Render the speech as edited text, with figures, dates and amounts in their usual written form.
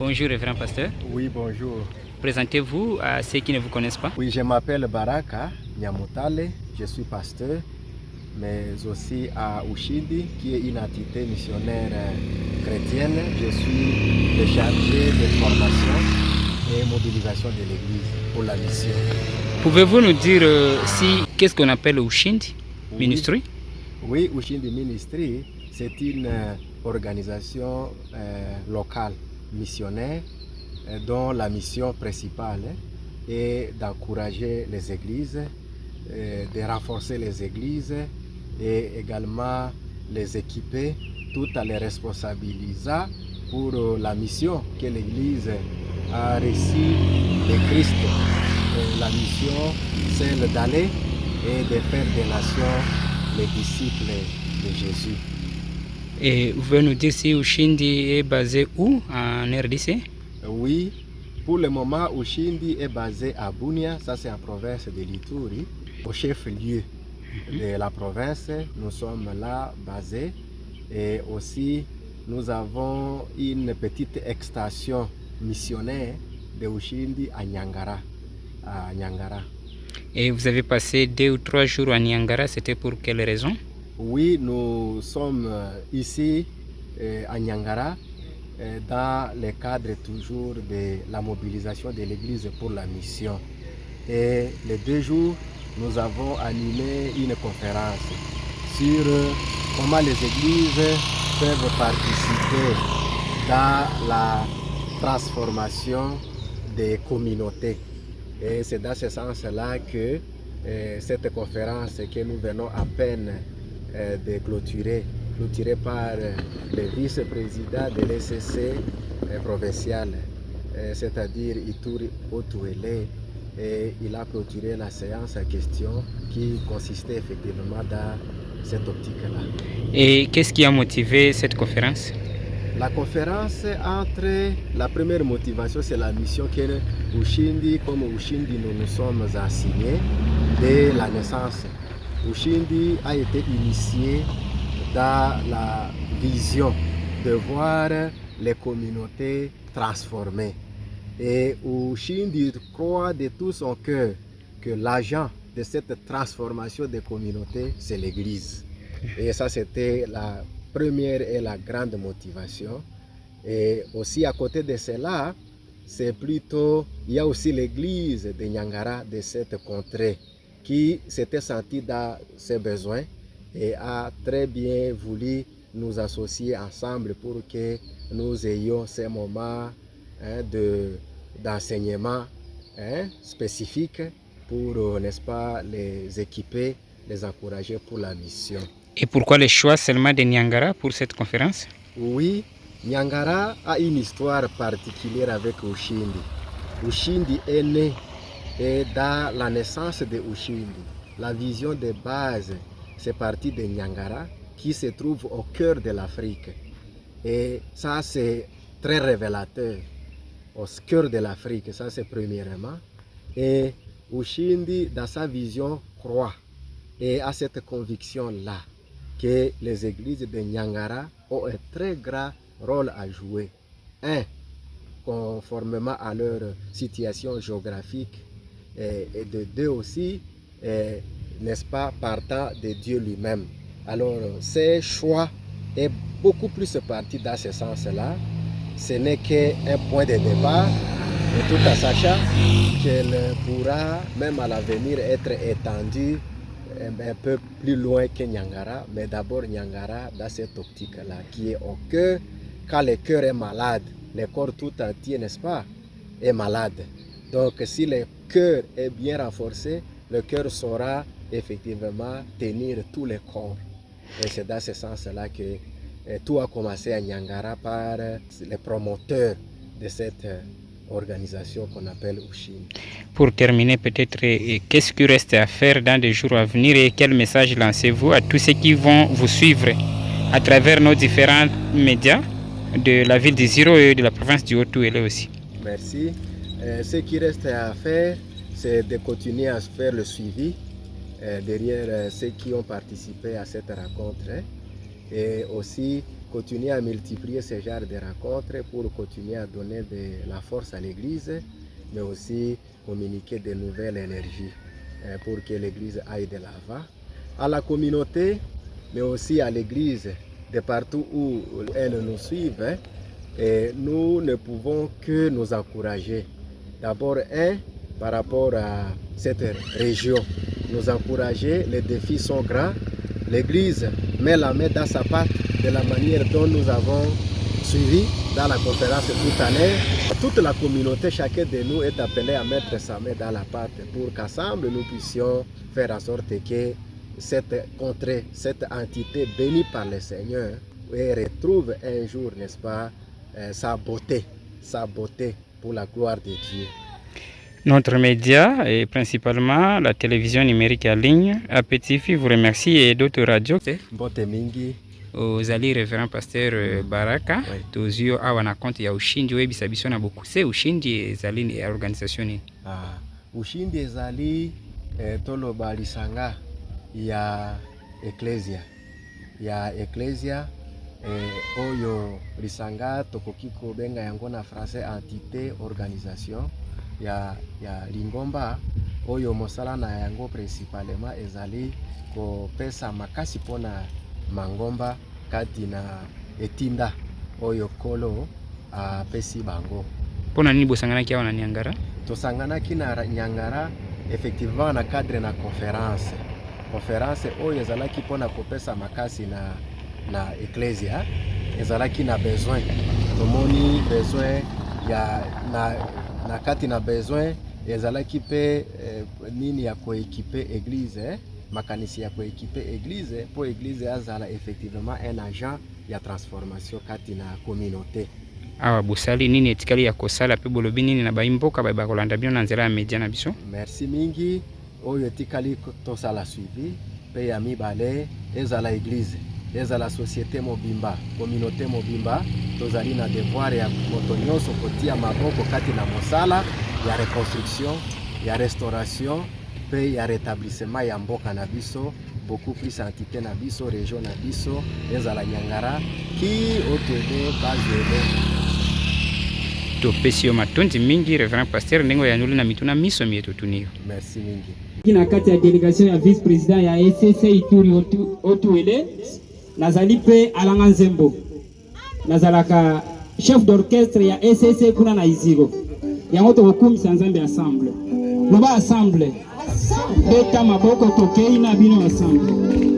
Bonjour, révérend pasteur. Oui, bonjour. Présentez-vous à ceux qui ne vous connaissent pas. Oui, je m'appelle Baraka Nyamutale, je suis pasteur, mais aussi à Ushindi, qui est une entité missionnaire chrétienne. Je suis le chargé de formation et mobilisation de l'Église pour la mission. Pouvez-vous nous dire qu'est-ce qu'on appelle Ushindi Ministry? Oui, Ushindi Ministry, c'est une organisation locale missionnaire dont la mission principale est d'encourager les églises, de renforcer les églises et également les équiper tout en les responsabilisant pour la mission que l'Église a reçue de Christ. La mission, celle d'aller et de faire des nations les disciples de Jésus. Et vous pouvez nous dire si Ushindi est basé où en RDC? Oui, pour le moment, Ushindi est basé à Bunia, ça c'est en province de l'Ituri, au chef-lieu de la province. Nous sommes là basés et aussi nous avons une petite extension missionnaire de Ushindi à Nyangara. Et vous avez passé 2 ou 3 jours à Nyangara, c'était pour quelle raison? Oui, nous sommes ici à Nyangara dans le cadre toujours de la mobilisation de l'Église pour la mission. Et les 2 jours, nous avons animé une conférence sur comment les églises peuvent participer dans la transformation des communautés. Et c'est dans ce sens-là que cette conférence que nous venons à peine de clôturée par le vice-président de l'ECC provincial, c'est-à-dire Ituri Otuele, et il a clôturé la séance en question qui consistait effectivement dans cette optique-là. Et qu'est-ce qui a motivé cette conférence? La conférence, entre la première motivation, c'est la mission que Ushindi, comme Ushindi, nous sommes assignés dès la naissance. Ushindi a été initié dans la vision de voir les communautés transformées. Et Ushindi croit de tout son cœur que l'agent de cette transformation des communautés, c'est l'Église. Et ça, c'était la première et la grande motivation. Et aussi à côté de cela, c'est plutôt, il y a aussi l'église de Nyangara de cette contrée qui s'était sentie dans ses besoins et a très bien voulu nous associer ensemble pour que nous ayons ces moments d'enseignement spécifiques pour, n'est-ce pas, les équiper, les encourager pour la mission. Et pourquoi le choix seulement de Nyangara pour cette conférence? Oui, Nyangara a une histoire particulière avec Ushindi. Ushindi est né et dans la naissance de Ushindi, la vision de base, c'est parti de Nyangara qui se trouve au cœur de l'Afrique. Et ça, c'est très révélateur. Au cœur de l'Afrique, ça c'est premièrement. Et Ushindi, dans sa vision, croit et a cette conviction-là que les églises de Nyangara ont un très grand rôle à jouer. Un, conformément à leur situation géographique, et de deux aussi, n'est-ce pas, partant de Dieu lui-même. Alors, ces choix est beaucoup plus parti dans ce sens-là. Ce n'est qu'un point de départ, et tout en sachant qu'elle pourra, même à l'avenir, être étendue un peu plus loin que Nyangara, mais d'abord Nyangara dans cette optique-là, qui est au cœur. Quand le cœur est malade, le corps tout entier, n'est-ce pas, est malade. Donc si le cœur est bien renforcé, le cœur saura effectivement tenir tous les corps. Et c'est dans ce sens-là que tout a commencé à Nyangara par les promoteurs de cette organisation qu'on appelle Ushindi. Pour terminer, peut-être, qu'est-ce qui reste à faire dans les jours à venir et quel message lancez-vous à tous ceux qui vont vous suivre à travers nos différents médias de la ville de Ziro et de la province du Haut-Touélé aussi? Merci. Ce qui reste à faire, c'est de continuer à faire le suivi derrière ceux qui ont participé à cette rencontre et aussi continuer à multiplier ce genre de rencontres pour continuer à donner de la force à l'Église, mais aussi communiquer de nouvelles énergies pour que l'Église aille de l'avant. À la communauté, mais aussi à l'Église, de partout où elles nous suivent, et nous ne pouvons que nous encourager. D'abord, par rapport à cette région, nous encourager, les défis sont grands. L'Église met la main dans sa pâte de la manière dont nous avons suivi dans la conférence tout à l'heure. Toute la communauté, chacun de nous est appelé à mettre sa main dans la pâte pour qu'ensemble nous puissions faire en sorte que cette contrée, cette entité bénie par le Seigneur, retrouve un jour, n'est-ce pas, sa beauté pour la gloire de Dieu. Notre média, et principalement la télévision numérique en ligne, APTV vous remercie et d'autres radios. Ozali révérend pasteur Baraka, tozio awa na compte ya ushindi webisa biso na bokuse ushindi ezali ya organisation nini? Ushindi ezali toloba lisanga ya Ecclesia oyo lisanga tokoki kobenga yango na français entité organisation ya Lingomba oyo mosala na yango principalement ezali kopesa makasi pona Mangomba kati na etinda oyo kolo pesi bango. Pona nini bosanganaki awa na Niangara? Tosanganaki na Niangara effectivement na cadre na conférence oyo ezalaki pona kopesa makasi na Ecclesia ezalaki na besoin tomoni besoin ya na kati na besoin ezalaki pe nini ya koekipe église makanisi ya koekipe église pour église azala effectivement un agent ya transformation kati na communauté. Awa bosali nini etikali ya kosala pe bolobi nini na baimboka bakolanda bino na nzela ya media na biso? Merci mingi oyo etikali tosala suivi pe ya mibale ezala église ezala société mobimba communauté mobimba tozali na devoir ya moto nyonso kotia maboko kati na mosala ya reconstruction ya restauration pe ya rétablissement ya mboka na biso beaucoup plus entité na biso région na biso ezala Niangara ki otene bazele topesi yo matondi mingi révérend pasteur ndengo ya nyulu na mituna miso mieto tunio. Merci mingi. Kina kati ya délégation ya vice président ya ECC Ituri Otuele nazali pe Alanga Nzembo nazalaka chef d'orchestre ya ECC kuna na Iziro yango tokokumisa Nzambe ensemble loba ensemble beta maboko tokei na bino ensemble.